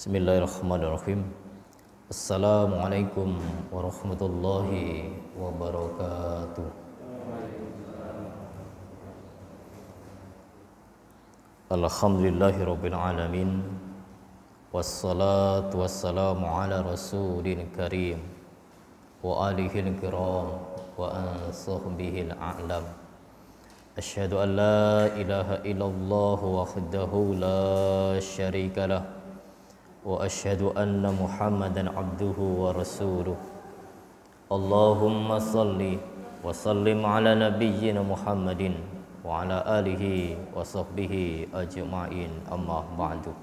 Bismillahirrahmanirrahim. Assalamualaikum warahmatullahi wabarakatuh. Alhamdulillahirabbil alamin. Wassalatu wassalamu ala rasulil karim wa alihil kiram wa ansahbihil a'lam. Asyhadu an la ilaha illallah wahdahu la syarikalah wa asyhadu anna Muhammadan abduhu wa rasuluh. Allahumma salli wa sallim ala nabiyyina Muhammadin wa ala alihi wa sahbihi ajma'in, amma ba'du.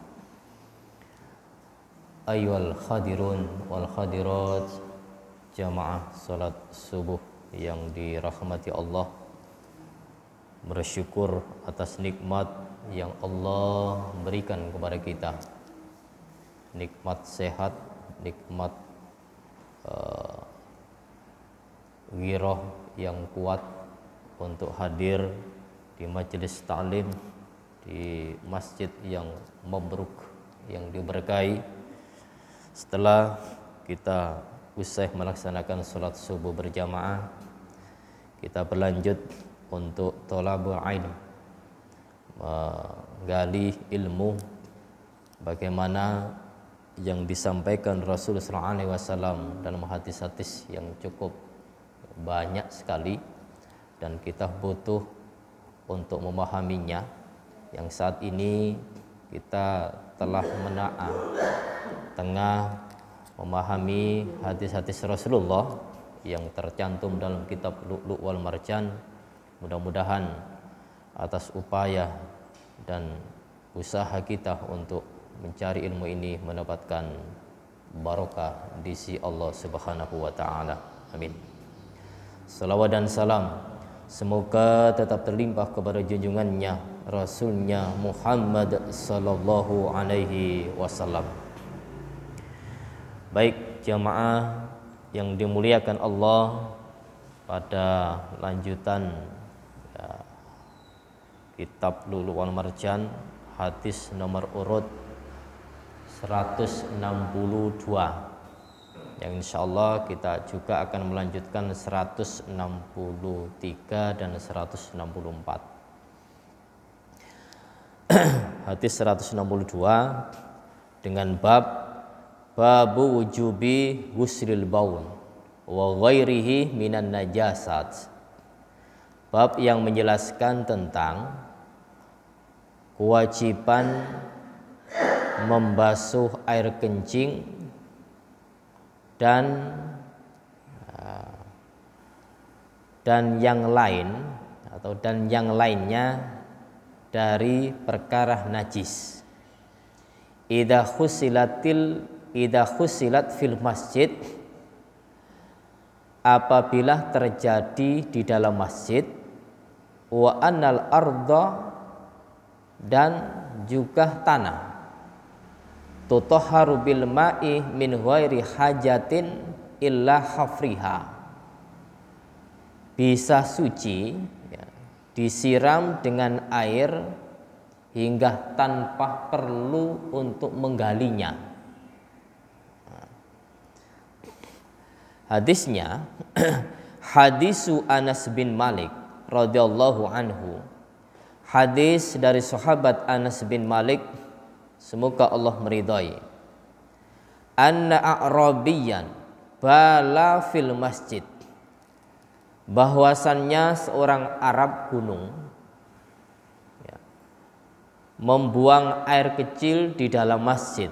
Ayyuhal hadirun wal hadirat, jamaah salat subuh yang dirahmati Allah, bersyukur atas nikmat yang Allah berikan kepada kita, nikmat sehat, nikmat wiroh yang kuat untuk hadir di majelis ta'lim di masjid yang mabruk, yang diberkahi. Setelah kita usai melaksanakan sholat subuh berjamaah, kita berlanjut untuk thalabul ilm, menggali ilmu bagaimana yang disampaikan Rasulullah SAW dalam hadis-hadis yang cukup banyak sekali, dan kita butuh untuk memahaminya. Yang saat ini kita telah tengah memahami hadis-hadis Rasulullah yang tercantum dalam kitab Lu'lu' wal Marjan. Mudah-mudahan atas upaya dan usaha kita untuk mencari ilmu ini mendapatkan barokah di sisi Allah Subhanahu wa taala. Amin. Salawat dan salam semoga tetap terlimpah kepada junjungannya, Rasulnya Muhammad sallallahu alaihi wasallam. Baik jamaah yang dimuliakan Allah, pada lanjutan kitab Lu'lu' wal Marjan, hadis nomor urut 162, yang insyaallah kita juga akan melanjutkan 163 dan 164. Hadis 162 dengan babu wujubi ghusril baul wa ghairihi minan najasat. Bab yang menjelaskan tentang kewajiban membasuh air kencing dan yang lain atau yang lainnya dari perkara najis. Idza khusilat fil masjid, apabila terjadi di dalam masjid, wa annal arda, dan juga tanah, tutahharu bil ma'i min ghairi hajatin illa hafriha, bisa suci ya, disiram dengan air hingga tanpa perlu untuk menggalinya. Hadisnya hadisu Anas bin Malik radhiyallahu anhu, hadis dari sahabat Anas bin Malik, semoga Allah meridai. Anna a'rabiyan bala fil masjid, bahwasannya seorang Arab gunung ya, membuang air kecil di dalam masjid.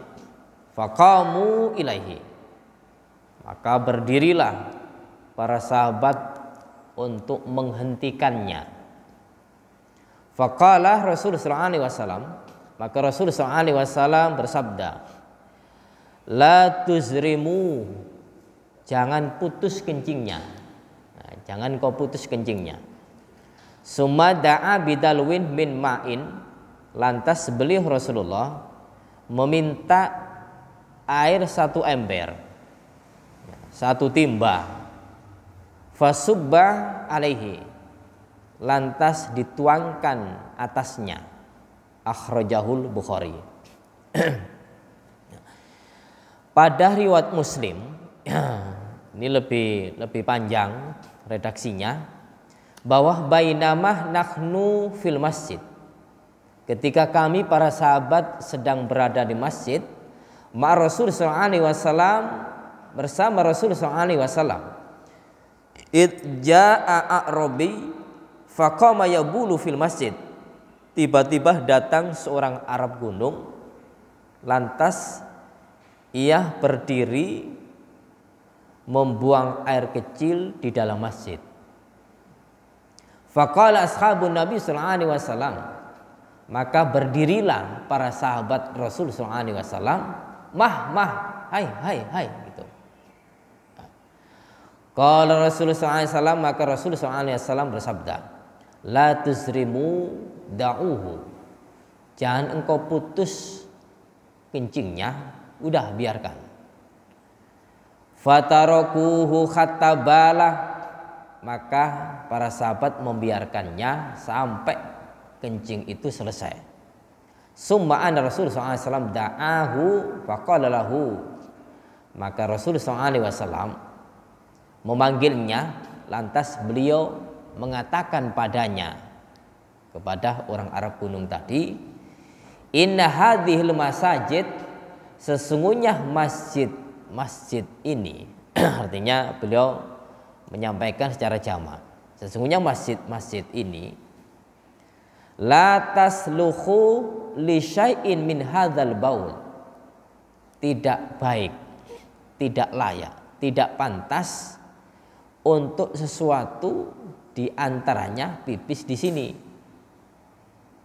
Faqamu ilaihi, maka berdirilah para sahabat untuk menghentikannya. Faqala Rasulullah SAW, maka Rasulullah SAW bersabda, la tuzrimu, jangan putus kencingnya. Nah, jangan kau putus kencingnya. Summa da'a bidalwin min ma'in, lantas beliau Rasulullah meminta air 1 ember, 1 timba. Fasubba alaihi, lantas dituangkan atasnya. Akhrajahul Bukhari. Pada riwayat Muslim, ini lebih panjang redaksinya, bahwa bainamah nahnu fil masjid, ketika kami para sahabat sedang berada di masjid, ma Rasul sallallahu alaihi wasallam, bersama Rasul sallallahu alaihi wasallam, id jaa a'rabi faqama yabulu fil masjid, tiba-tiba datang seorang Arab gunung, lantas ia berdiri membuang air kecil di dalam masjid. Faqala ashabun Nabi sallallahu alaihi wasallam, maka berdirilah para sahabat Rasul sallallahu alaihi wasallam, mah, hai gitu. Qala Rasul sallallahu alaihi wasallam, maka Rasul sallallahu alaihi wasallam bersabda, la tuzrimu da'uhu, jangan engkau putus kencingnya, udah biarkan. Fatarokuhu hatta balah, maka para sahabat membiarkannya sampai kencing itu selesai. Summa anna Rasul sallallahu alaihi wasallam da'ahu faqala lahu, maka Rasul sallallahu alaihi wasallam memanggilnya, lantas beliau mengatakan padanya, kepada orang Arab gunung tadi, inna hadhil masajid, sesungguhnya masjid ini artinya beliau menyampaikan secara jamak, sesungguhnya masjid ini la tasluhu li syai'in min hadzal baul, tidak baik, tidak layak, tidak pantas untuk sesuatu di antaranya pipis di sini.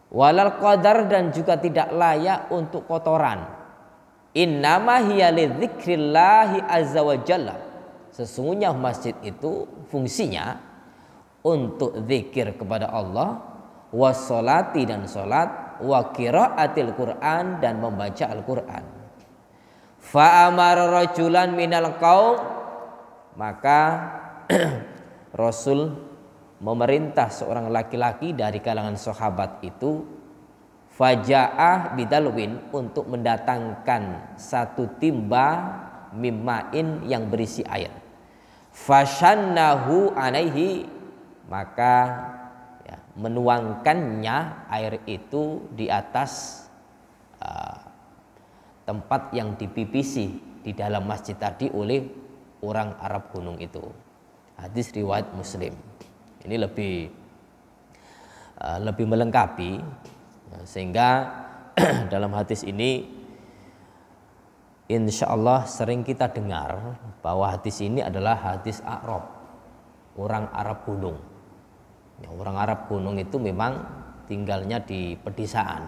Walal qadar, dan juga tidak layak untuk kotoran. Innama hiya lidzikrillahi azza wa jalla, sesungguhnya masjid itu fungsinya untuk zikir kepada Allah, wassolati, dan sholat, wa qiraatil Quran, dan membaca Al-Quran. Fa amara rajulan minal qaum, maka Rasul memerintah seorang laki-laki dari kalangan sahabat itu, faja'ah bidalwin, untuk mendatangkan satu timba mimmain yang berisi air. Fashannahu alaihi, maka menuangkannya air itu di atas tempat yang dipipisi di dalam masjid tadi oleh orang Arab gunung itu. Hadis riwayat Muslim. Ini lebih melengkapi, sehingga dalam hadis ini insya Allah sering kita dengar bahwa hadis ini adalah hadis A'rab, orang Arab gunung. Ya, orang Arab gunung itu memang tinggalnya di pedesaan.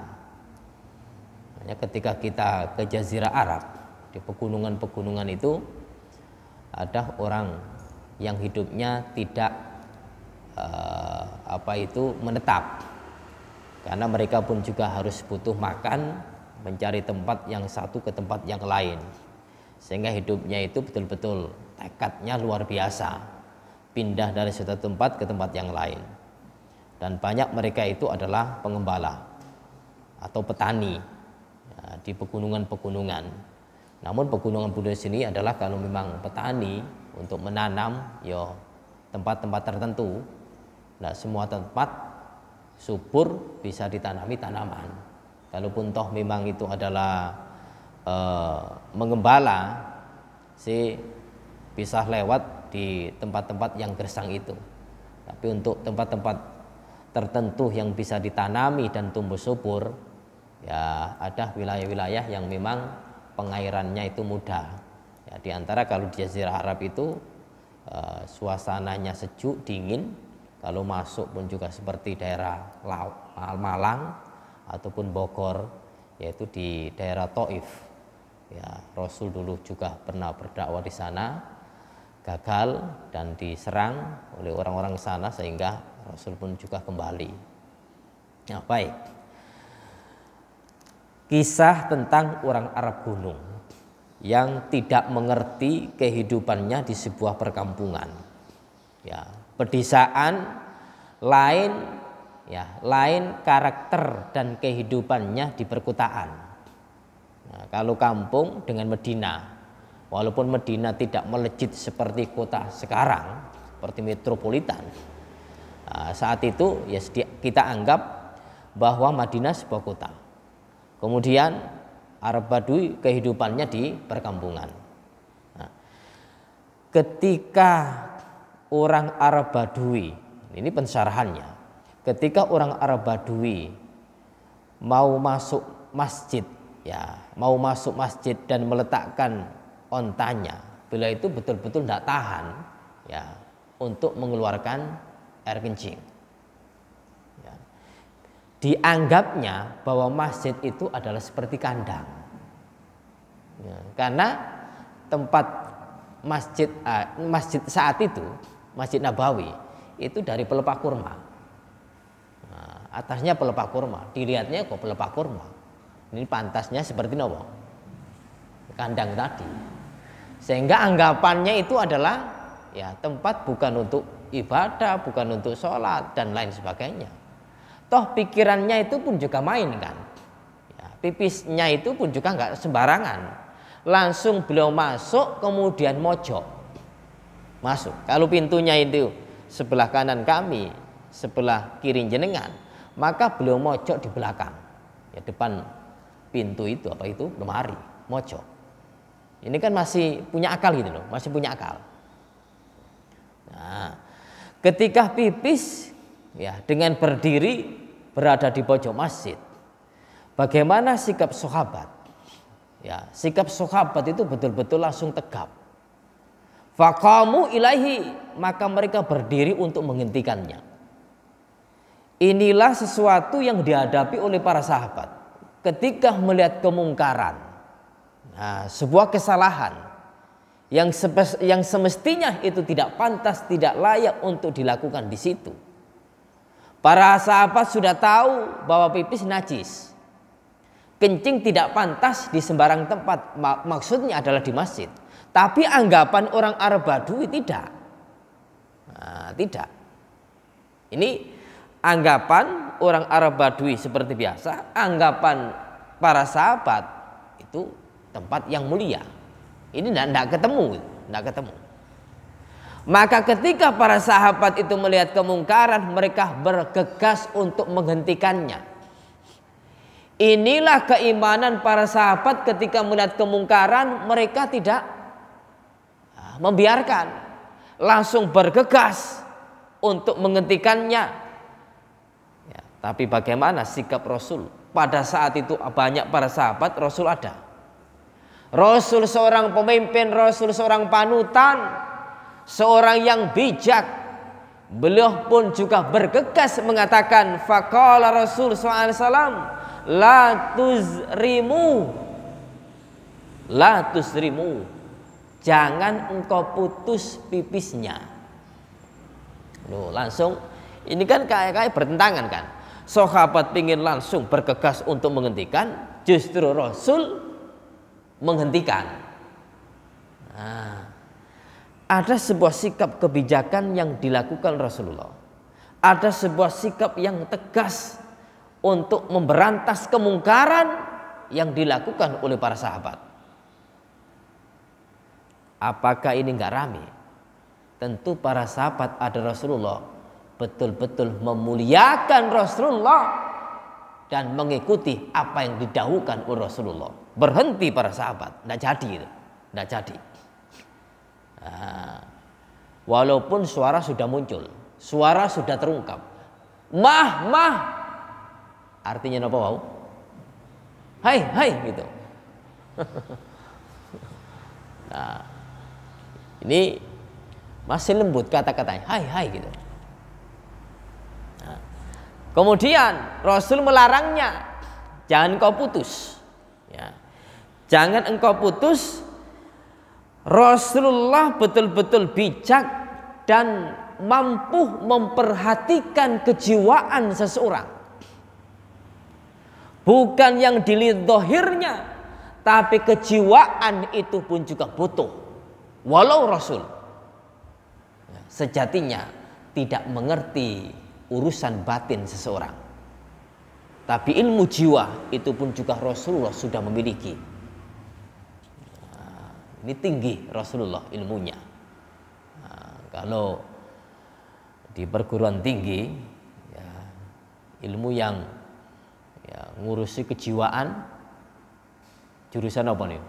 Hanya ketika kita ke Jazirah Arab, di pegunungan-pegunungan itu ada orang yang hidupnya tidak menetap, karena mereka pun juga harus butuh makan, mencari tempat yang satu ke tempat yang lain, sehingga hidupnya itu betul-betul tekadnya luar biasa, pindah dari satu tempat ke tempat yang lain. Dan banyak mereka itu adalah pengembala atau petani di pegunungan-pegunungan. Namun pegunungan Buddha sini adalah kalau memang petani untuk menanam tempat-tempat tertentu. Nah, semua tempat subur bisa ditanami tanaman. Kalaupun toh memang itu adalah mengembala, bisa lewat di tempat-tempat yang gersang itu. Tapi untuk tempat-tempat tertentu yang bisa ditanami dan tumbuh subur, ya ada wilayah-wilayah yang memang pengairannya itu mudah. Ya, di antara kalau di Jazirah Arab itu suasananya sejuk, dingin. Kalau masuk pun juga seperti daerah Malang ataupun Bogor, yaitu di daerah Taif. Ya, Rasul dulu juga pernah berdakwah di sana, gagal dan diserang oleh orang-orang sana, sehingga Rasul pun juga kembali. Ya, baik. Kisah tentang orang Arab gunung yang tidak mengerti kehidupannya di sebuah perkampungan. Ya, pedesaan lain, lain karakter dan kehidupannya di perkotaan. Nah, kalau kampung dengan Medina, Walaupun Madinah tidak melejit seperti kota sekarang, seperti metropolitan, saat itu ya kita anggap bahwa Madinah sebuah kota. Kemudian Arab Badui kehidupannya di perkampungan. Nah, ketika orang Arab Badui, ini pensyarahannya, ketika orang Arab Badui mau masuk masjid, ya mau masuk masjid dan meletakkan ontanya, beliau itu betul-betul tidak tahan ya untuk mengeluarkan air kencing. Ya. Dianggapnya bahwa masjid itu adalah seperti kandang, ya, karena tempat masjid saat itu, Masjid Nabawi itu dari pelepah kurma. Nah, atasnya pelepah kurma, dilihatnya kok pelepah kurma. Ini pantasnya seperti nopo? Kandang tadi. Sehingga anggapannya itu adalah ya tempat bukan untuk ibadah, bukan untuk sholat dan lain sebagainya. Toh pikirannya itu pun juga main kan. Ya, pipisnya itu pun juga nggak sembarangan. Langsung beliau masuk kemudian mojok. Masuk. Kalau pintunya itu sebelah kanan kami, sebelah kiri jenengan, maka beliau mojok di belakang. Ya, depan pintu itu apa itu? Lemari, mojok. Ini kan masih punya akal gitu loh, masih punya akal. Nah, ketika pipis ya dengan berdiri berada di pojok masjid, bagaimana sikap sahabat? Ya, sikap sahabat itu betul-betul langsung tegap. Faqamu ilaihi, maka mereka berdiri untuk menghentikannya. Inilah sesuatu yang dihadapi oleh para sahabat ketika melihat kemungkaran. Nah, sebuah kesalahan yang semestinya itu tidak pantas, tidak layak untuk dilakukan di situ. Para sahabat sudah tahu bahwa pipis najis, kencing tidak pantas di sembarang tempat, maksudnya adalah di masjid. Tapi anggapan orang Arab Badui tidak. Nah, tidak. Ini anggapan orang Arab Badui seperti biasa, anggapan para sahabat itu tempat yang mulia. Ini tidak ketemu. Maka ketika para sahabat itu melihat kemungkaran, mereka bergegas untuk menghentikannya. Inilah keimanan para sahabat ketika melihat kemungkaran, mereka tidak membiarkan, langsung bergegas untuk menghentikannya. Ya, tapi bagaimana sikap Rasul? Pada saat itu banyak para sahabat, Rasul ada. Rasul seorang pemimpin, Rasul seorang panutan, seorang yang bijak. Beliau pun juga bergegas mengatakan, faqala Rasul SAW, la tuzrimu, jangan engkau putus pipisnya. Loh, langsung ini kan kayak bertentangan kan. Sahabat pingin langsung bergegas untuk menghentikan, justru Rasul menghentikan. Nah, ada sebuah sikap kebijakan yang dilakukan Rasulullah. Ada sebuah sikap yang tegas untuk memberantas kemungkaran yang dilakukan oleh para sahabat. Apakah ini enggak rame? Tentu para sahabat ada Rasulullah betul-betul memuliakan Rasulullah dan mengikuti apa yang didahulukan oleh Rasulullah. Berhenti para sahabat, tidak jadi itu, tidak jadi. Nah, walaupun suara sudah muncul, suara sudah terungkap, mah, artinya apa mau? Hai gitu. Nah, ini masih lembut kata-katanya, hai gitu. Nah, kemudian Rasul melarangnya, jangan kau putus. Ya. Jangan engkau putus. Rasulullah betul-betul bijak dan mampu memperhatikan kejiwaan seseorang. Bukan yang dilihat zahirnya, tapi kejiwaan itu pun juga butuh. Walau Rasul sejatinya tidak mengerti urusan batin seseorang, tapi ilmu jiwa itu pun juga Rasulullah sudah memiliki. Ini tinggi Rasulullah ilmunya. Nah, kalau di perguruan tinggi, ya, ilmu yang ya, ngurusi kejiwaan, jurusan apa nih?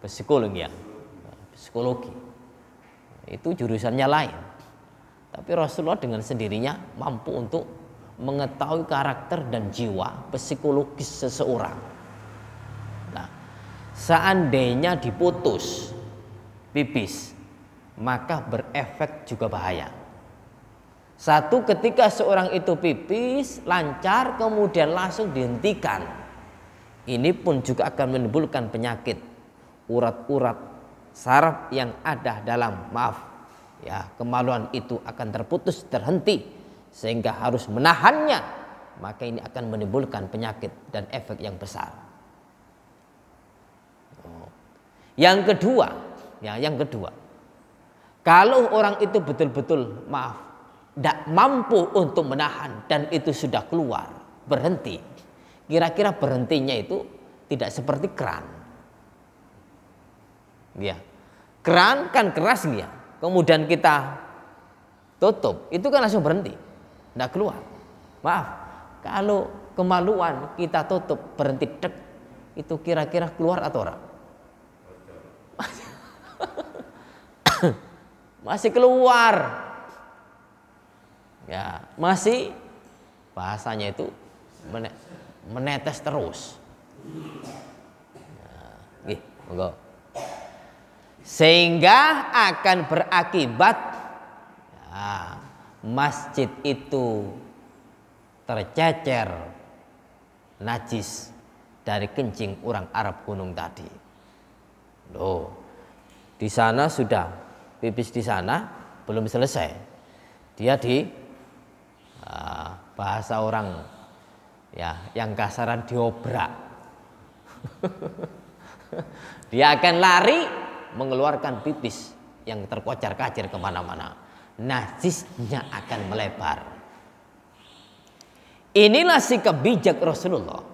Psikologi ya, psikologi. Itu jurusannya lain. Tapi Rasulullah dengan sendirinya mampu untuk mengetahui karakter dan jiwa psikologis seseorang. Nah, seandainya diputus pipis, maka berefek juga bahaya. Satu, ketika seorang itu pipis lancar kemudian langsung dihentikan, ini pun juga akan menimbulkan penyakit. Urat-urat saraf yang ada dalam kemaluan itu akan terputus, terhenti, sehingga harus menahannya, maka ini akan menimbulkan penyakit dan efek yang besar. Yang kedua, kalau orang itu betul-betul tidak mampu untuk menahan dan itu sudah keluar, berhenti, kira-kira berhentinya itu tidak seperti keran. Ya, keran kan keras ya, kemudian kita tutup, itu kan langsung berhenti, tidak keluar. Maaf, kalau kemaluan kita tutup berhenti dek, itu kira-kira keluar atau ora? Masih keluar. Ya, masih bahasanya itu menetes terus. Nah, monggo. Sehingga akan berakibat masjid itu tercecer najis dari kencing orang Arab gunung tadi. Loh, di sana sudah pipis, di sana belum selesai. Dia di bahasa orang yang kasaran diobrak. Dia akan lari mengeluarkan pipis yang terkocar-kacir kemana-mana. Najisnya akan melebar. Inilah sikap bijak Rasulullah.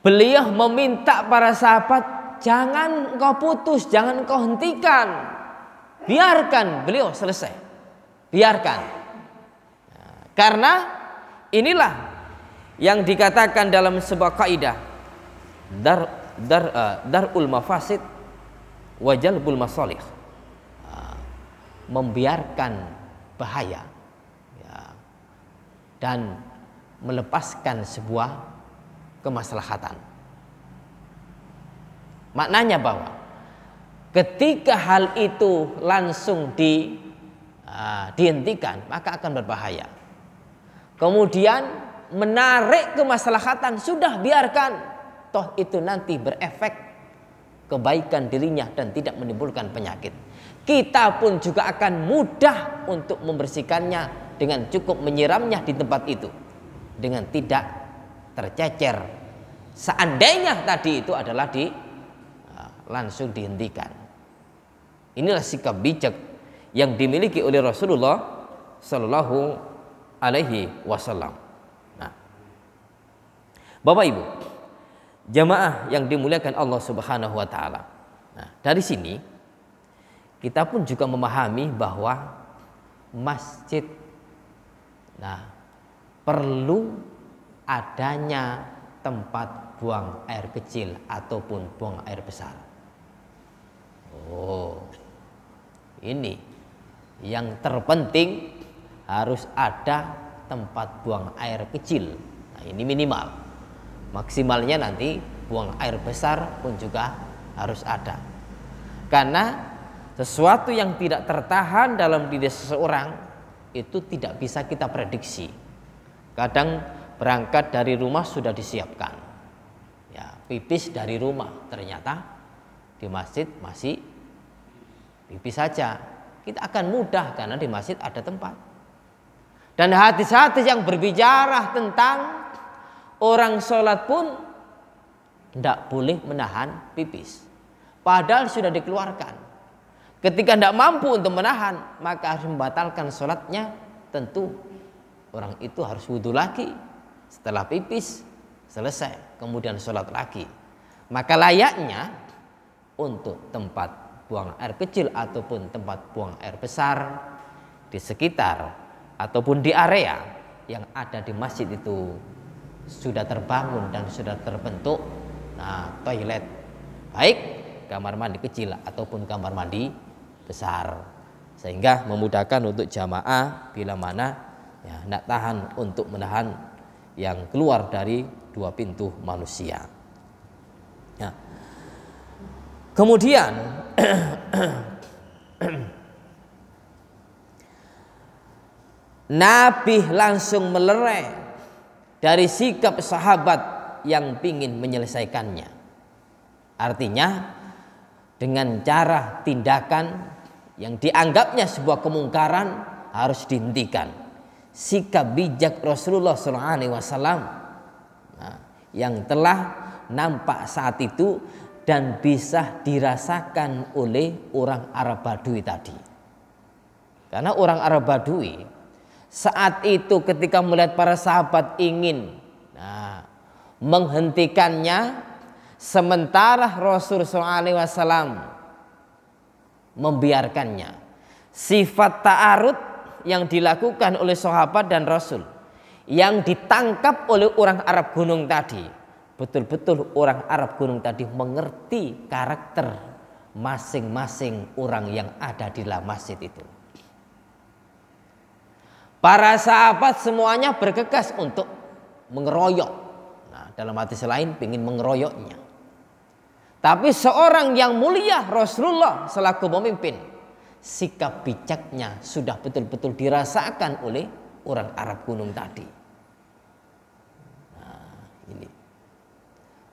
Beliau meminta para sahabat, jangan engkau putus, jangan engkau hentikan, biarkan beliau selesai, biarkan. Karena inilah yang dikatakan dalam sebuah kaidah, darul mafasid wa jalbul masalih, membiarkan bahaya dan melepaskan sebuah kemaslahatan. Maknanya bahwa ketika hal itu langsung dihentikan, maka akan berbahaya. Kemudian menarik kemaslahatan, sudah biarkan, toh itu nanti berefek kebaikan dirinya dan tidak menimbulkan penyakit. Kita pun juga akan mudah untuk membersihkannya dengan cukup menyiramnya di tempat itu dengan tidak tercecer. Seandainya tadi itu adalah langsung dihentikan. Inilah sikap bijak yang dimiliki oleh Rasulullah Sallallahu Alaihi Wasallam. Nah, Bapak Ibu, jamaah yang dimuliakan Allah Subhanahu Wa Taala. Nah, dari sini kita pun juga memahami bahwa masjid, perlu adanya tempat buang air kecil ataupun buang air besar. Ini yang terpenting, harus ada tempat buang air kecil. Nah, ini minimal. Maksimalnya nanti buang air besar pun juga harus ada. Karena sesuatu yang tidak tertahan dalam diri seseorang itu tidak bisa kita prediksi. Kadang berangkat dari rumah sudah disiapkan, pipis dari rumah, ternyata di masjid masih pipis saja. Kita akan mudah karena di masjid ada tempat. Dan hadis-hadis yang berbicara tentang orang sholat pun tidak boleh menahan pipis, padahal sudah dikeluarkan. Ketika tidak mampu untuk menahan, maka harus membatalkan sholatnya. Tentu orang itu harus wudhu lagi setelah pipis, selesai, kemudian sholat lagi. Maka layaknya untuk tempat buang air kecil ataupun tempat buang air besar di sekitar ataupun di area yang ada di masjid itu sudah terbangun dan sudah terbentuk toilet, baik kamar mandi kecil ataupun kamar mandi besar, sehingga memudahkan untuk jamaah bila mana tidak tahan untuk menahan yang keluar dari dua pintu manusia. Kemudian Nabi langsung melerai dari sikap sahabat yang ingin menyelesaikannya. Artinya dengan cara tindakan yang dianggapnya sebuah kemungkaran harus dihentikan. Sikap bijak Rasulullah SAW yang telah nampak saat itu dan bisa dirasakan oleh orang Arab Badui tadi. Karena orang Arab Badui saat itu ketika melihat para sahabat ingin menghentikannya, sementara Rasul SAW membiarkannya. Sifat ta'arud yang dilakukan oleh sahabat dan Rasul yang ditangkap oleh orang Arab gunung tadi, betul-betul orang Arab gunung tadi mengerti karakter masing-masing orang yang ada di dalam masjid itu. Para sahabat semuanya bergegas untuk mengeroyok. Dalam hati lain ingin mengeroyoknya. Tapi seorang yang mulia Rasulullah selaku pemimpin, sikap bijaknya sudah betul-betul dirasakan oleh orang Arab gunung tadi. Ini.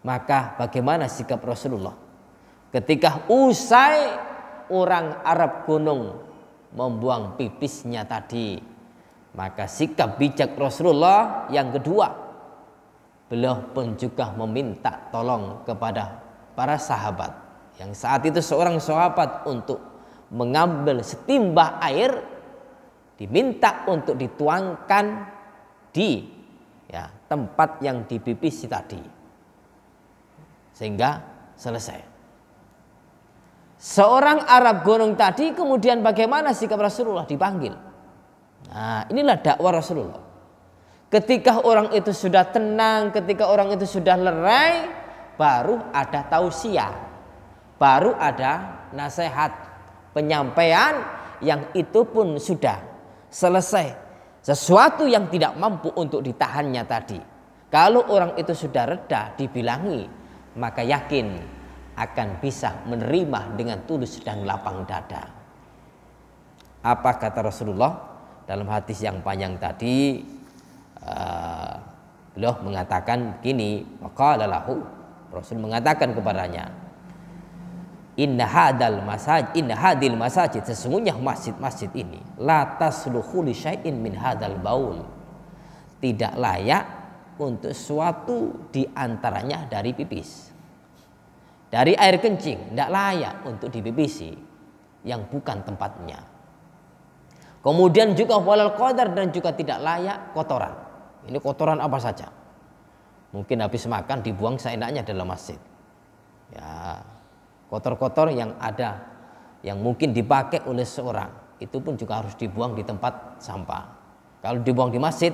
Maka bagaimana sikap Rasulullah ketika usai orang Arab gunung membuang pipisnya tadi? Maka sikap bijak Rasulullah yang kedua, beliau pun juga meminta tolong kepada para sahabat yang saat itu seorang sahabat untuk mengambil setimbah air, diminta untuk dituangkan di tempat yang dipipisi tadi, sehingga selesai. Seorang Arab gunung tadi kemudian bagaimana sikap Rasulullah? Dipanggil. Inilah dakwah Rasulullah. Ketika orang itu sudah tenang, ketika orang itu sudah lerai, baru ada tausiah, baru ada nasihat, penyampaian yang itu pun sudah selesai. Sesuatu yang tidak mampu untuk ditahannya tadi, kalau orang itu sudah reda dibilangi, maka yakin akan bisa menerima dengan tulus dan lapang dada. Apa kata Rasulullah dalam hadis yang panjang tadi? Beliau mengatakan begini, waqala lahu, Rasul mengatakan kepadanya, inna hadil masajid, sesungguhnya masjid-masjid ini la tasluhu li syai'in min hadal baul, tidak layak untuk suatu di antaranya dari pipis, dari air kencing, tidak layak untuk dipipisi yang bukan tempatnya. Kemudian juga walal qadar, dan juga tidak layak kotoran. Ini kotoran apa saja, mungkin habis makan dibuang seenaknya dalam masjid. Ya, kotor-kotor yang ada yang mungkin dipakai oleh seorang itu pun juga harus dibuang di tempat sampah. Kalau dibuang di masjid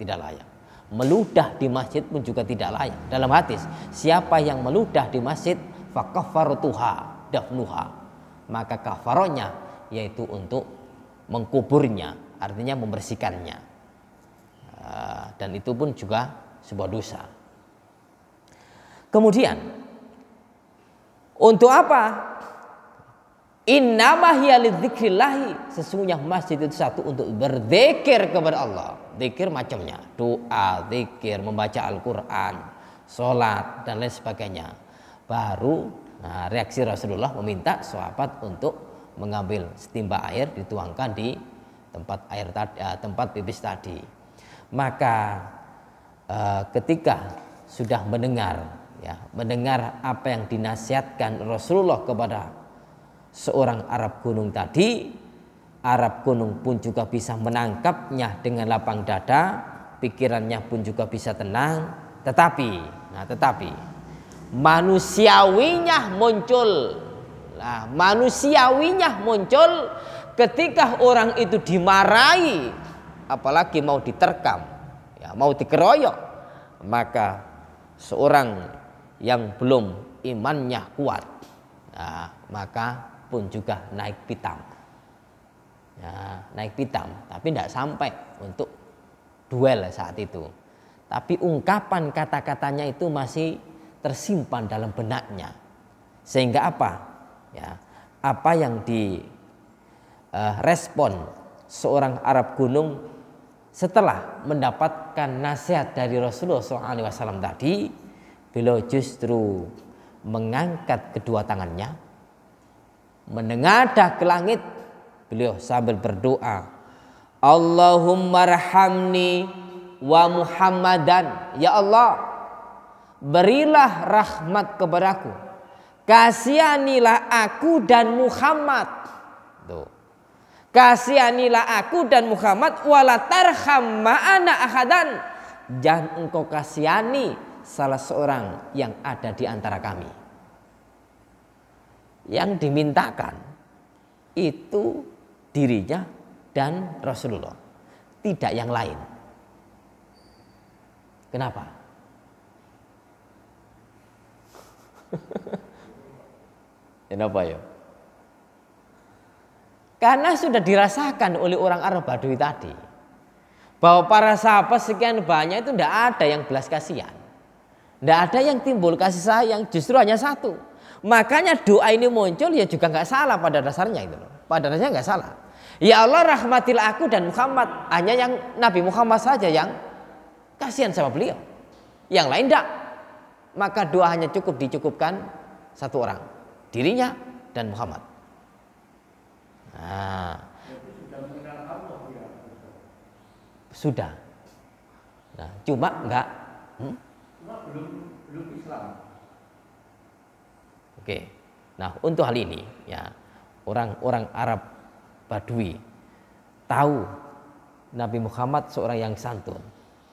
tidak layak. Meludah di masjid pun juga tidak layak. Dalam hadis, siapa yang meludah di masjid fakafaratuha dafnuha, maka kafaronya yaitu untuk mengkuburnya, artinya membersihkannya, dan itu pun juga sebuah dosa. Kemudian untuk apa? Innama hiya lidzikrillah, sesungguhnya masjid itu satu untuk berzikir kepada Allah. Zikir macamnya, doa, zikir, membaca Al-Quran, sholat dan lain sebagainya. Baru reaksi Rasulullah meminta sahabat untuk mengambil setimba air, dituangkan di tempat air tadi, tempat pipis tadi. Maka ketika sudah mendengar apa yang dinasihatkan Rasulullah kepada seorang Arab gunung tadi, Arab gunung pun juga bisa menangkapnya dengan lapang dada, pikirannya pun juga bisa tenang, Tetapi manusiawinya muncul. Nah, manusiawinya muncul ketika orang itu dimarahi, apalagi mau diterkam, ya, mau dikeroyok, maka seorang yang belum imannya kuat, nah, maka pun juga naik pitam. Ya, naik pitam, tapi tidak sampai untuk duel saat itu. Tapi ungkapan kata-katanya itu masih tersimpan dalam benaknya. Sehingga apa? Ya, apa yang direspon seorang Arab gunung setelah mendapatkan nasihat dari Rasulullah SAW tadi, beliau justru mengangkat kedua tangannya, menengadah ke langit, beliau sambil berdoa, Allahumma rahamni wa Muhammadan. Ya Allah, berilah rahmat kepadaku, kasihanilah aku dan Muhammad. Tuh. Kasihanilah aku dan Muhammad, wala tarham ma'ana ahadan. Jangan engkau kasihani salah seorang yang ada di antara kami. Yang dimintakan itu dirinya dan Rasulullah, tidak yang lain. Kenapa? Kenapa ya? Karena sudah dirasakan oleh orang Arab Badui tadi, bahwa para sahabat sekian banyak itu tidak ada yang belas kasihan, tidak ada yang timbul kasih sayang, justru hanya satu. Makanya doa ini muncul ya juga nggak salah pada dasarnya itu loh. Pada dasarnya nggak salah. Ya Allah, rahmatilah aku dan Muhammad. Hanya yang Nabi Muhammad saja yang kasihan sama beliau, yang lain tidak. Maka doa hanya cukup dicukupkan satu orang, dirinya dan Muhammad. Nah, sudah. Nah, cuma enggak. Cuma belum Islam. Oke. Nah, untuk hal ini ya, orang-orang Arab Badui tahu Nabi Muhammad seorang yang santun.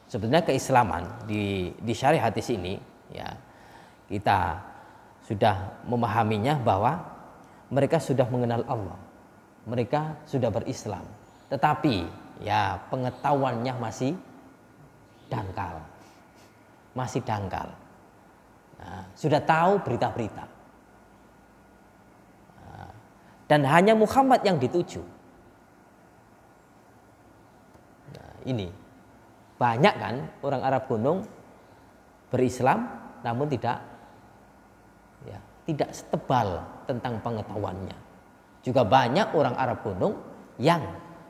Sebenarnya keislaman di syariat hadis ini ya, kita sudah memahaminya bahwa mereka sudah mengenal Allah. Mereka sudah berislam. Tetapi ya pengetahuannya masih dangkal. Masih dangkal. Nah, sudah tahu berita-berita. Nah, dan hanya Muhammad yang dituju. Nah, ini banyak kan orang Arab gunung berislam namun tidak setebal tentang pengetahuannya. Juga banyak orang Arab gunung yang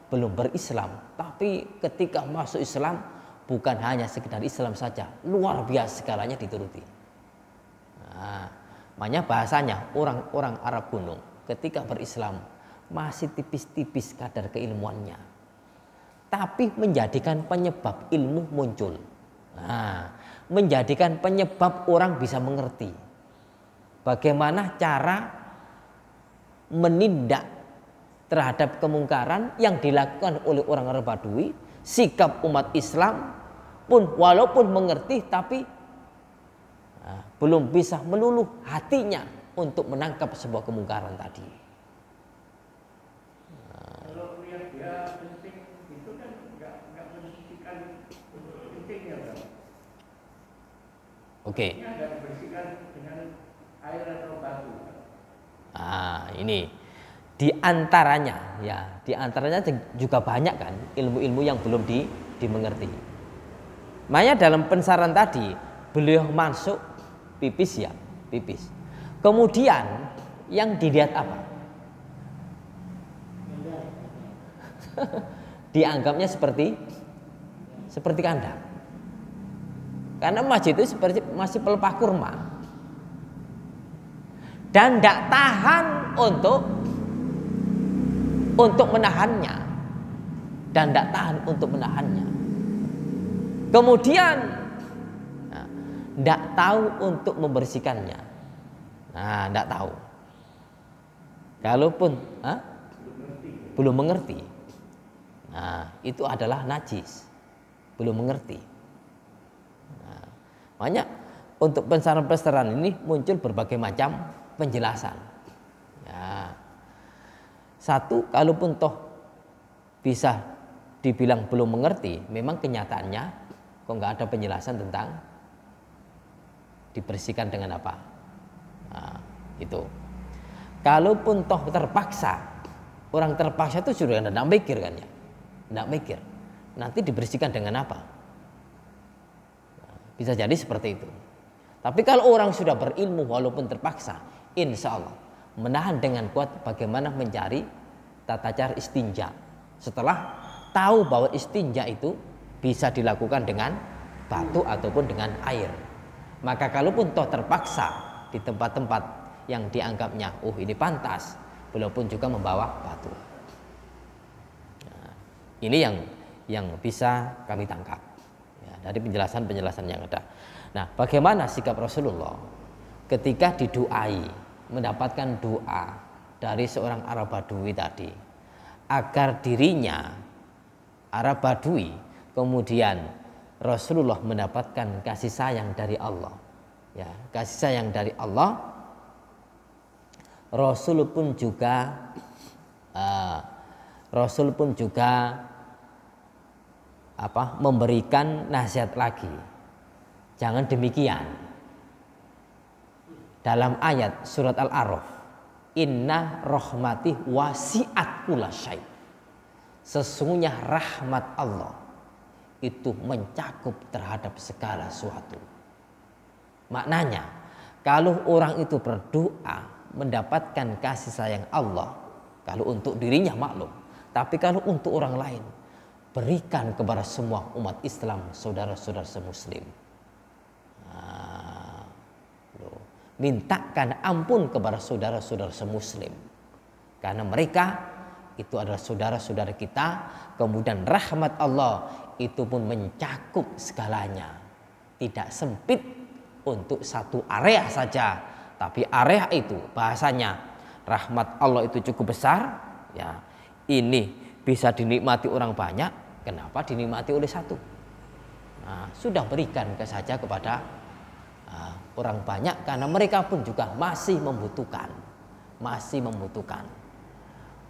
belum berislam, tapi ketika masuk Islam bukan hanya sekedar Islam saja, luar biasa segalanya dituruti. Nah, makanya bahasanya orang-orang Arab gunung ketika berislam masih tipis-tipis kadar keilmuannya, tapi menjadikan penyebab ilmu muncul. Nah, menjadikan penyebab orang bisa mengerti bagaimana cara menindak terhadap kemungkaran yang dilakukan oleh orang Arab Badui. Sikap umat Islam pun walaupun mengerti tapi belum bisa meluluh hatinya untuk menangkap sebuah kemungkaran tadi. Kalau lihat dia penting itu kan nggak mensucikan pentingnya, Bang. Oke. Ini nggak dibersihkan dengan air atau batu. Ini di antaranya juga banyak kan ilmu-ilmu yang belum dimengerti. Makanya dalam pensaran tadi beliau masuk pipis. Kemudian yang dilihat apa? Dianggapnya seperti kandang. Karena masjid itu seperti masih pelepah kurma. Dan tidak tahan untuk menahannya, dan tidak tahan untuk menahannya. Kemudian tidak tahu untuk membersihkannya. Nah, tidak tahu. Kalaupun belum mengerti, nah itu adalah najis, belum mengerti. Nah, Makanya untuk pensaran-pensaran ini muncul berbagai macam penjelasan. Ya. Satu, kalaupun toh bisa dibilang belum mengerti, memang kenyataannya kok nggak ada penjelasan tentang dibersihkan dengan apa. Nah, itu. Kalaupun toh terpaksa, orang terpaksa itu sudah tidak mikir kan ya, tidak mikir. Nanti dibersihkan dengan apa? Nah, bisa jadi seperti itu. Tapi kalau orang sudah berilmu walaupun terpaksa, insya Allah menahan dengan kuat bagaimana mencari tata cara istinja. Setelah tahu bahwa istinja itu bisa dilakukan dengan batu ataupun dengan air, maka kalaupun toh terpaksa di tempat-tempat yang dianggapnya ini pantas, walaupun juga membawa batu. Nah, ini yang bisa kami tangkap ya, dari penjelasan-penjelasan yang ada. Nah, bagaimana sikap Rasulullah ketika diduai, mendapatkan doa dari seorang Arab Badui tadi, agar dirinya Arab Badui kemudian Rasulullah mendapatkan kasih sayang dari Allah. Ya, kasih sayang dari Allah. Rasul pun juga memberikan nasihat lagi. Jangan demikian. Dalam ayat surat Al-A'raf, inna rahmati wasi'at kullasyai. Sesungguhnya rahmat Allah itu mencakup terhadap segala sesuatu. Maknanya, kalau orang itu berdoa mendapatkan kasih sayang Allah, kalau untuk dirinya maklum, tapi kalau untuk orang lain, berikan kepada semua umat Islam, saudara-saudara semuslim. Mintakan ampun kepada saudara-saudara semuslim, karena mereka itu adalah saudara-saudara kita. Kemudian rahmat Allah itu pun mencakup segalanya, tidak sempit untuk satu area saja, tapi area itu bahasanya rahmat Allah itu cukup besar ya. Ini bisa dinikmati orang banyak, kenapa dinikmati oleh satu? Nah, sudah berikan saja kepada orang banyak, karena mereka pun juga masih membutuhkan.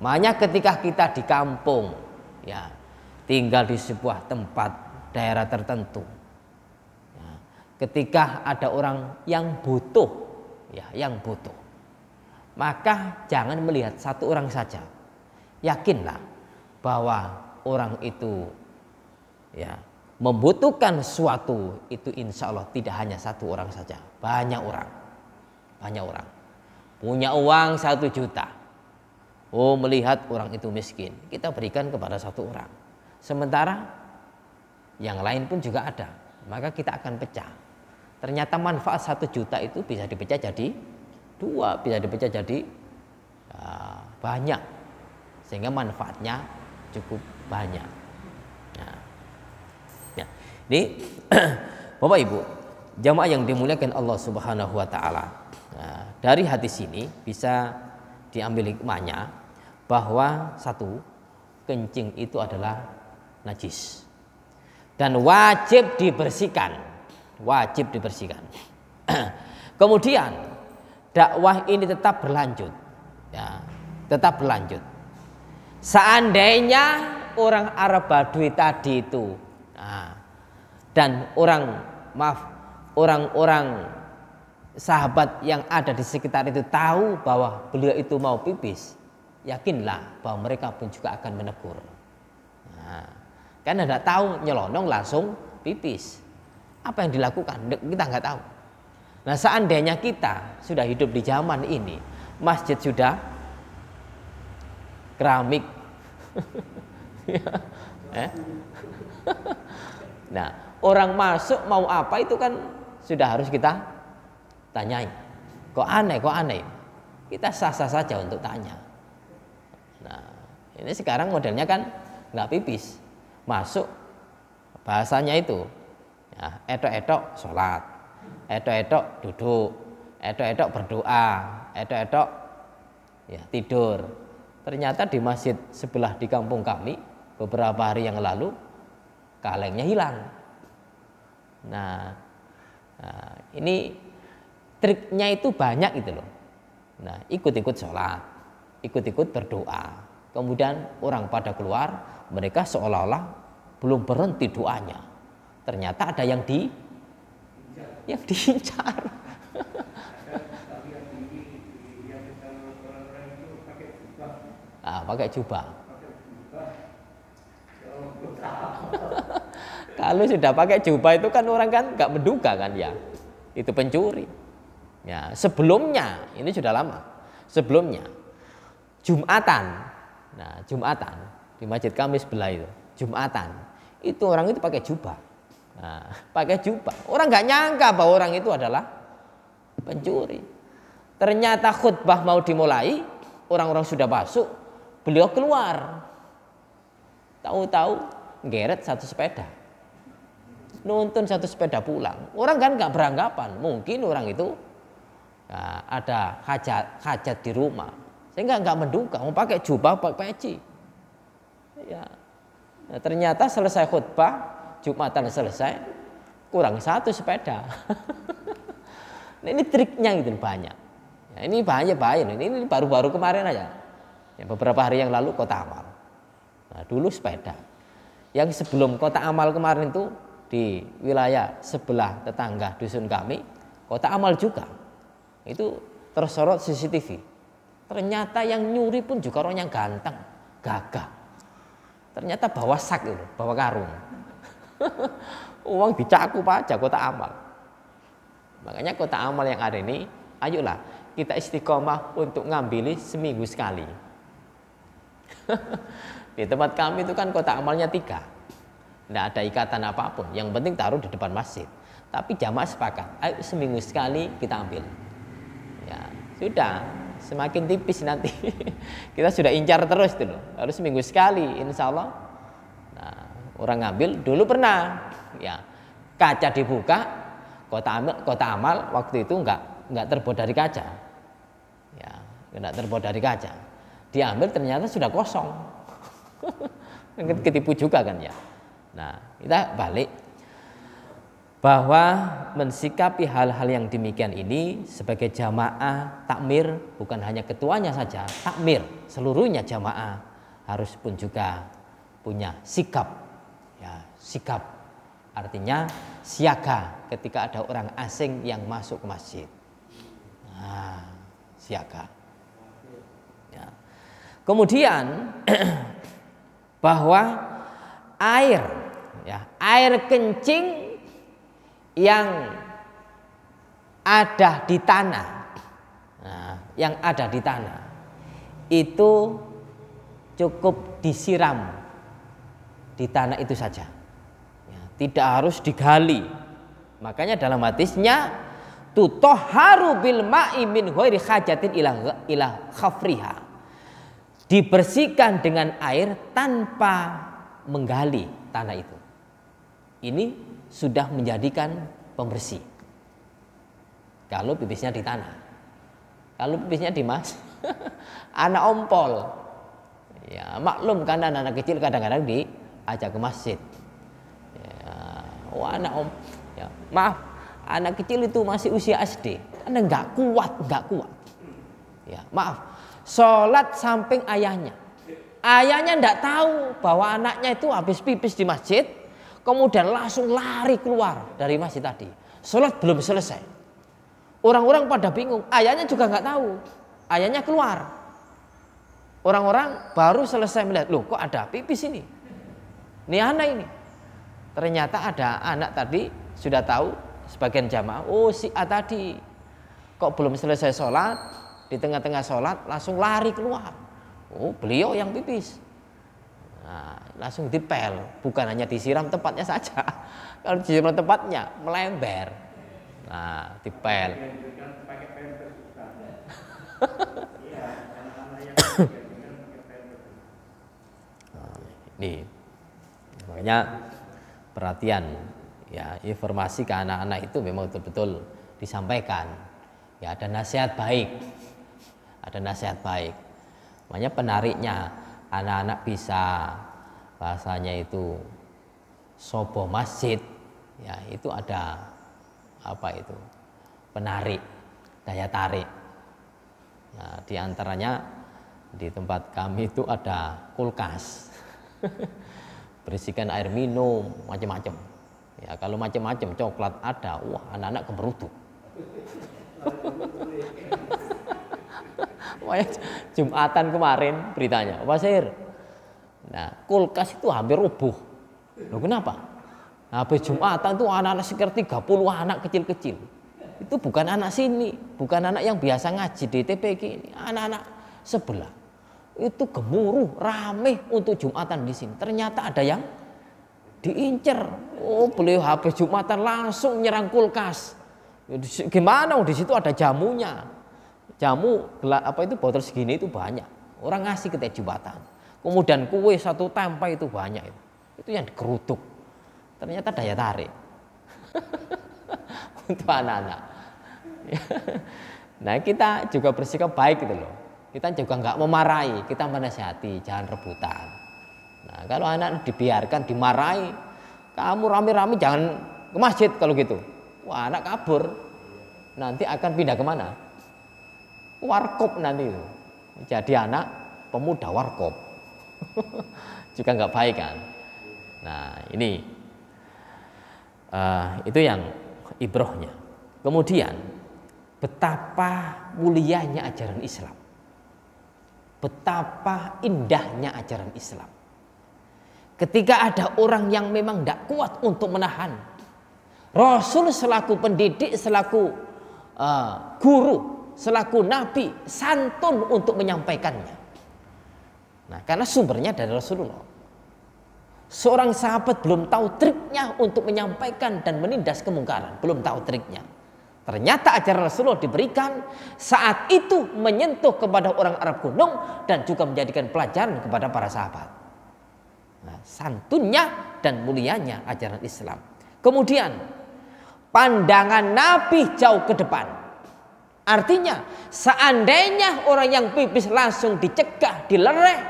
Makanya ketika kita di kampung ya, tinggal di sebuah tempat daerah tertentu ya, ketika ada orang yang butuh ya, maka jangan melihat satu orang saja. Yakinlah bahwa orang itu ya membutuhkan sesuatu, itu insya Allah tidak hanya satu orang saja, banyak orang. Punya uang 1 juta, melihat orang itu miskin, kita berikan kepada satu orang. Sementara yang lain pun juga ada, maka kita akan pecah. Ternyata manfaat 1 juta itu bisa dipecah jadi 2, bisa dipecah jadi banyak, sehingga manfaatnya cukup banyak. Ini Bapak Ibu jamaah yang dimuliakan Allah Subhanahu wa taala. Nah, dari hadis ini bisa diambil hikmahnya bahwa satu, kencing itu adalah najis dan wajib dibersihkan. Kemudian dakwah ini tetap berlanjut. Ya, tetap berlanjut. Seandainya orang Arab Badui tadi itu dan orang-orang sahabat yang ada di sekitar itu tahu bahwa beliau itu mau pipis, yakinlah bahwa mereka pun juga akan menegur. Karena tidak tahu, nyelonong langsung pipis. Apa yang dilakukan kita nggak tahu. Nah, seandainya kita sudah hidup di zaman ini, masjid sudah keramik. Nah, orang masuk mau apa itu kan sudah harus kita tanyai. Kok aneh? Kita sah-sah saja untuk tanya. Nah, ini sekarang modelnya kan nggak pipis, masuk bahasanya itu ya, etok-etok sholat, etok-etok duduk, etok-etok berdoa, etok-etok ya tidur. Ternyata di masjid sebelah di kampung kami beberapa hari yang lalu kalengnya hilang. Nah, Nah, ini triknya itu banyak gitu loh. Nah, ikut-ikut sholat, ikut-ikut berdoa. Kemudian orang pada keluar, mereka seolah-olah belum berhenti doanya. Ternyata ada yang diincar. Pakai jubah. Kalau sudah pakai jubah itu kan orang kan nggak menduga kan ya, itu pencuri. Ya, sebelumnya ini sudah lama. Sebelumnya Jumatan. Nah, Jumatan di masjid kami sebelah itu, Jumatan. Itu orang itu pakai jubah. Nah, pakai jubah. Orang nggak nyangka bahwa orang itu adalah pencuri. Ternyata khutbah mau dimulai, orang-orang sudah masuk, beliau keluar. Tahu-tahu ngeret satu sepeda. Nuntun satu sepeda pulang. Orang kan nggak beranggapan, mungkin orang itu ada hajat di rumah. Sehingga nggak menduga, mau pakai jubah, pakai peci. Ya. Nah, ternyata selesai khutbah, Jumatan selesai, kurang satu sepeda. Nah, ini triknya gitu banyak. Ya, ini bahaya. Ini baru-baru kemarin aja. Ya, beberapa hari yang lalu Kota Amal. Nah, dulu sepeda. Yang sebelum Kota Amal kemarin itu di wilayah sebelah tetangga dusun kami, Kota Amal juga. Itu tersorot CCTV. Ternyata yang nyuri pun juga orang yang ganteng, gagah. Ternyata bawa sak itu, bawa karung. Uang dicakup aja Kota Amal. Makanya Kota Amal yang ada ini, ayolah kita istiqomah untuk ngambili seminggu sekali. Di tempat kami itu kan Kota Amalnya 3. Tidak ada ikatan apapun, yang penting taruh di depan masjid. Tapi jamaah sepakat, ayo seminggu sekali kita ambil. Ya, sudah, semakin tipis nanti. Kita sudah incar terus dulu. Harus seminggu sekali, insya Allah. Nah, orang ngambil dulu pernah. Ya, kaca dibuka, Kota Amal waktu itu enggak terbuat dari kaca. Ya, enggak terbuat dari kaca. Diambil ternyata sudah kosong. Ketipu juga kan ya. Nah, kita balik bahwa mensikapi hal-hal yang demikian ini sebagai jamaah takmir, bukan hanya ketuanya saja, takmir seluruhnya jamaah harus pun juga punya sikap. Ya, sikap artinya siaga ketika ada orang asing yang masuk ke masjid. Nah, siaga. Ya. Kemudian bahwa air kencing yang ada di tanah, itu cukup disiram di tanah itu saja, ya, tidak harus digali. Makanya dalam hadisnya tutahharu bil ma'i min ghairi hajatin ila khafriha, dibersihkan dengan air tanpa menggali tanah itu. Ini sudah menjadikan pembersih. Kalau pipisnya di tanah, kalau pipisnya di mas, anak ompol, ya maklum kan anak kecil kadang-kadang diajak ke masjid. Ya, ya, maaf, anak kecil itu masih usia SD, karena nggak kuat. Ya, maaf, sholat samping ayahnya. Ayahnya nggak tahu bahwa anaknya itu habis pipis di masjid, kemudian langsung lari keluar dari masjid tadi. Sholat belum selesai. Orang-orang pada bingung, ayahnya juga nggak tahu. Ayahnya keluar. Orang-orang baru selesai melihat, loh kok ada pipis ini? Ini anak ini. Ternyata ada anak tadi sudah tahu sebagian jamaah, oh si A tadi kok belum selesai sholat, di tengah-tengah sholat langsung lari keluar. Oh, beliau yang pipis. Nah, langsung dipel, bukan hanya disiram tempatnya saja. Kalau disiram tempatnya melember. Nah, dipel. Ini makanya perhatian ya, informasi ke anak-anak itu memang betul-betul disampaikan. Ya, ada nasihat baik. Makanya penariknya anak-anak bisa bahasanya itu sobo masjid, ya itu ada apa itu penarik, daya tarik. Nah, di antaranya di tempat kami itu ada kulkas, berisikan air minum macam-macam. Ya kalau macam-macam coklat ada, wah anak-anak kemeruduk. Jumatan kemarin beritanya, Pak Sir. Nah, kulkas itu hampir rubuh. Loh kenapa? Habis Jumatan tuh anak-anak sekitar 30 anak kecil-kecil. Itu bukan anak sini, bukan anak yang biasa ngaji di TPQ ini, anak-anak sebelah. Itu gemuruh, rame untuk Jumatan di sini. Ternyata ada yang diincer. Oh, beliau habis Jumatan langsung nyerang kulkas. Gimana? Di situ ada jamunya. Jamu apa itu botol segini itu banyak. Orang ngasih ketika Jumatan. Kemudian kue satu tempe itu banyak itu. Itu yang digeruduk. Ternyata daya tarik untuk anak-anak. Nah kita juga bersikap baik gitu loh. Kita juga nggak memarahi, kita menasihati, jangan rebutan. Nah kalau anak dibiarkan dimarahi, kamu rame-rame jangan ke masjid kalau gitu. Wah anak kabur, nanti akan pindah kemana? Warkop nanti itu. Jadi anak pemuda warkop. Juga nggak baik kan. Nah ini itu yang ibrohnya. Kemudian betapa mulianya ajaran Islam, betapa indahnya ajaran Islam. Ketika ada orang yang memang tidak kuat untuk menahan, Rasul selaku pendidik, selaku guru, selaku nabi, santun untuk menyampaikannya. Nah, karena sumbernya dari Rasulullah. Seorang sahabat belum tahu triknya untuk menyampaikan dan menindas kemungkaran, belum tahu triknya. Ternyata ajaran Rasulullah diberikan saat itu menyentuh kepada orang Arab kuno dan juga menjadikan pelajaran kepada para sahabat. Nah, santunnya dan mulianya ajaran Islam. Kemudian pandangan Nabi jauh ke depan. Artinya seandainya orang yang pipis langsung dicegah, dilereh,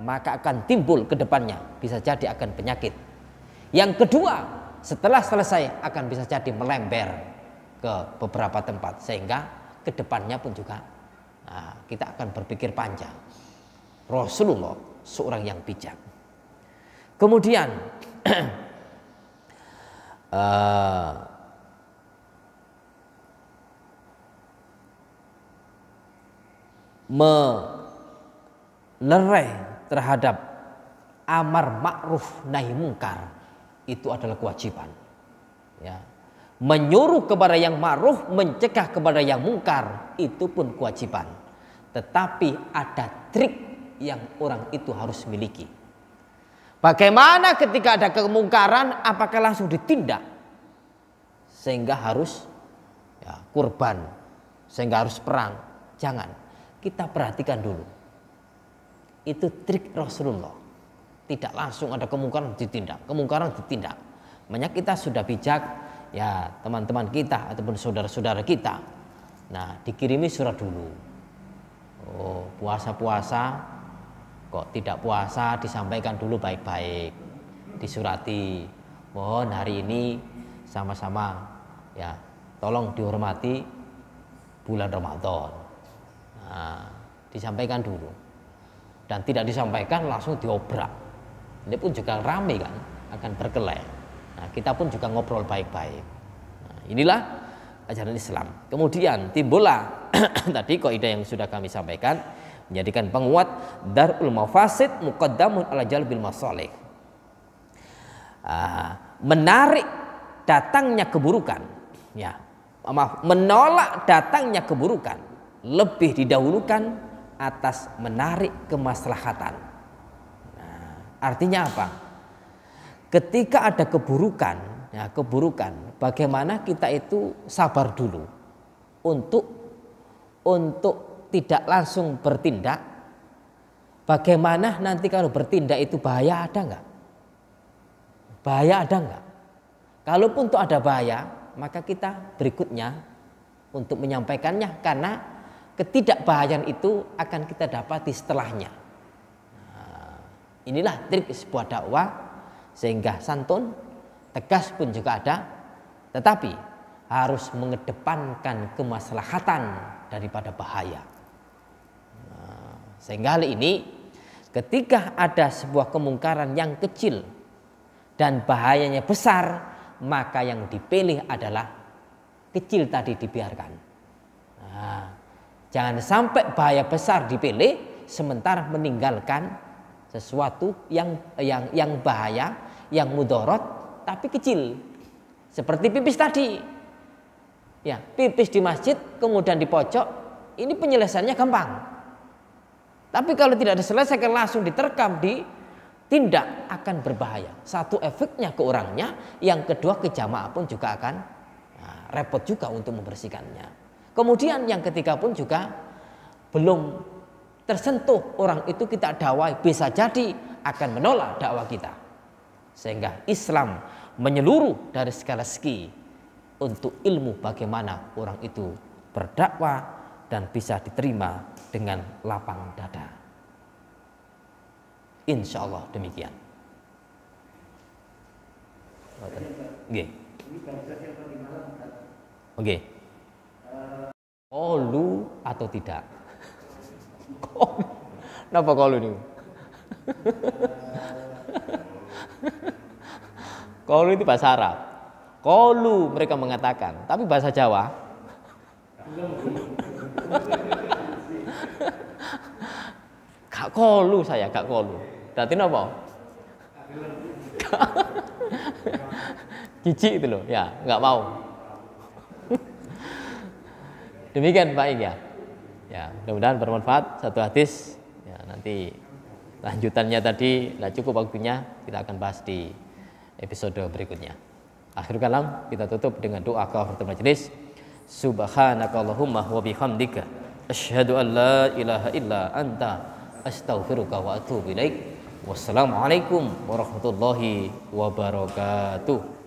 maka akan timbul ke depannya, bisa jadi akan penyakit. Yang kedua, setelah selesai akan bisa jadi melember ke beberapa tempat, sehingga ke depannya pun juga kita akan berpikir panjang. Rasulullah seorang yang bijak. Kemudian melereh terhadap amar ma'ruf nahi mungkar itu adalah kewajiban. Ya. Menyuruh kepada yang ma'ruf, mencegah kepada yang mungkar itu pun kewajiban. Tetapi ada trik yang orang itu harus miliki. Bagaimana ketika ada kemungkaran, apakah langsung ditindak sehingga harus kurban, sehingga harus perang? Jangan. Kita perhatikan dulu. Itu trik Rasulullah. Tidak langsung ada kemungkaran ditindak, kemungkaran ditindak. Makanya kita sudah bijak, ya teman-teman kita ataupun saudara-saudara kita. Nah, dikirimi surat dulu. Oh, puasa-puasa kok tidak puasa, disampaikan dulu baik-baik. Disurati, mohon hari ini sama-sama ya tolong dihormati bulan Ramadan. Nah, disampaikan dulu. Dan tidak disampaikan langsung diobrak. Ini pun juga ramai kan, akan berkelahi. Nah, kita pun juga ngobrol baik-baik. Nah, inilah ajaran Islam. Kemudian timbullah tadi kaidah yang sudah kami sampaikan, menjadikan penguat darul mafasid muqaddamun ala jalbil masalih. Menarik datangnya keburukan, ya. Menolak datangnya keburukan lebih didahulukan atas menarik kemaslahatan. Nah, artinya apa? Ketika ada keburukan, ya keburukan, bagaimana kita itu sabar dulu untuk tidak langsung bertindak. Bagaimana nanti kalau bertindak itu bahaya ada enggak? Bahaya ada enggak? Kalaupun itu ada bahaya, maka kita berikutnya untuk menyampaikannya, karena ketidakbahayaan itu akan kita dapati setelahnya. Nah, inilah trik sebuah dakwah, sehingga santun, tegas pun juga ada. Tetapi harus mengedepankan kemaslahatan daripada bahaya. Nah, sehingga hal ini ketika ada sebuah kemungkaran yang kecil dan bahayanya besar, maka yang dipilih adalah kecil tadi dibiarkan. Nah, jangan sampai bahaya besar dipilih sementara meninggalkan sesuatu yang bahaya, yang mudorot tapi kecil. Seperti pipis tadi. Ya, pipis di masjid kemudian di pojok, ini penyelesaiannya gampang. Tapi kalau tidak diselesaikan langsung diterkam, ditindak, akan berbahaya. Satu, efeknya ke orangnya, yang kedua ke jamaah pun juga akan repot juga untuk membersihkannya. Kemudian yang ketiga pun juga belum tersentuh orang itu kita dakwai, bisa jadi akan menolak dakwah kita. Sehingga Islam menyeluruh dari segala segi untuk ilmu bagaimana orang itu berdakwah dan bisa diterima dengan lapang dada. Insya Allah demikian. Oke. Oke. Qalu atau tidak? Kenapa qalu ini? Qalu itu bahasa Arab. Qalu mereka mengatakan, tapi bahasa Jawa. Gak qalu saya, gak qalu. Berarti napa? Jijik itu loh, ya, nggak mau. Demikian Pak Ing ya. Ya, mudah-mudahan bermanfaat satu hadis. Ya, nanti lanjutannya tadi lah cukup waktunya, kita akan bahas di episode berikutnya. Akhir kalam kita tutup dengan doa kafaratul majelis. Subhanakallahumma wa bihamdika asyhadu an la ilaha illa anta astaghfiruka wa atubu ilaik. Wassalamualaikum warahmatullahi wabarakatuh.